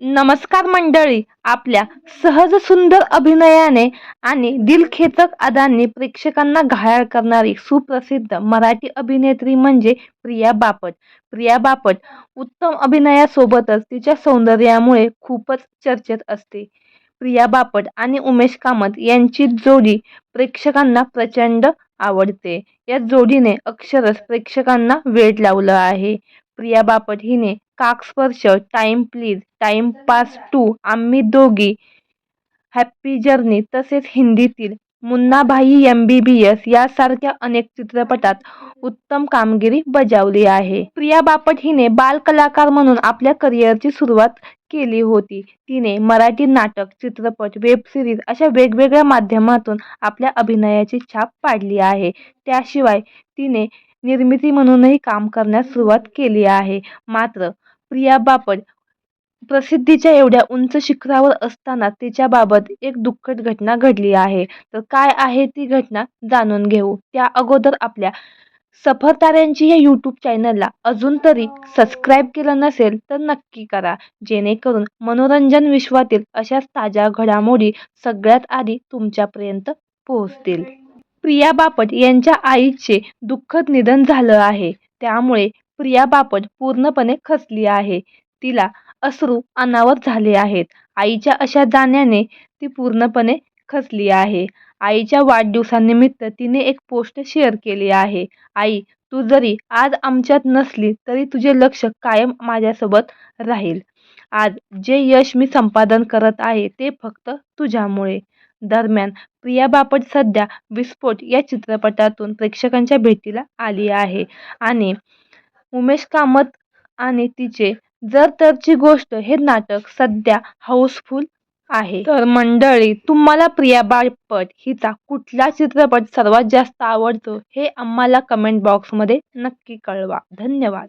नमस्कार मंडळी. आपल्या सहज सुंदर अभिनयाने आणि दिलखेचक अदांनी प्रेक्षकांना घायाळ करणारी सुप्रसिद्ध मराठी अभिनेत्री म्हणजे प्रिया बापट. प्रिया बापट उत्तम अभिनयासोबतच तिच्या सौंदर्यामुळे खूपच चर्चेत असते. प्रिया बापट आणि उमेश कामत यांची जोडी प्रेक्षकांना प्रचंड आवडते. या जोडीने अक्षरशः प्रेक्षकांना वेड लावलं आहे. प्रिया बापट हिने Kakasparsh, time please, timepass two, आम्ही दोघी, हॅपी जर्नी तसेच हिंदीतील मुन्नाभाई MBBS यासारख्या अनेक चित्रपटात उत्तम कामगिरी बजावली आहे. प्रिया बापट हिने बालकलाकार म्हणून आपल्या करिअरची सुरुवात केली होती. तिने मराठी नाटक, चित्रपट, वेब सिरीज अशा वेगवेगळ्या माध्यमातून आपल्या अभिनयाची छाप पाडली आहे. त्याशिवाय तिने निर्मिती म्हणूनही काम करण्यास सुरुवात केली आहे. मात्र प्रिया बापट प्रसिद्धीच्या एवढ्या उंच शिखरावर असताना तिच्याबाबत एक दुःखद घटना घडली आहे. तर काय आहे ती घटना जाणून घेऊ. त्या अगोदर आपल्या सफर ताऱ्यांची या यूट्यूब चॅनलला अजून तरी सबस्क्राईब केलं नसेल तर नक्की करा, जेणेकरून मनोरंजन विश्वातील अशाच ताज्या घडामोडी सगळ्यात आधी तुमच्यापर्यंत पोहोचतील. प्रिया बापट यांच्या आईचे दुःखद निधन झालं आहे. त्यामुळे प्रिया बापट पूर्णपणे खचली आहे. तिला अश्रू अनावर झाले आहेत. आईच्या अशा जाण्याने ती पूर्णपणे खचली आहे. आईच्या वाढदिवसानिमित्त तिने एक पोस्ट शेअर केली आहे. आई, तू जरी आज आमच्यात नसली तरी तुझे लक्ष कायम माझ्यासोबत राहील. आज जे यश मी संपादन करत आहे ते फक्त तुझ्यामुळे. दरम्यान प्रिया बापट सध्या विस्फोट या चित्रपटातून प्रेक्षकांच्या भेटीला आली आहे आणि उमेश कामत आणि तिचे जर तरची गोष्ट हे नाटक सध्या हाऊसफुल आहे. तर मंडळी, तुम्हाला प्रिया बापट हिचा कुठला चित्रपट सर्वात जास्त आवडतो हे आम्हाला कमेंट बॉक्समध्ये नक्की कळवा. धन्यवाद.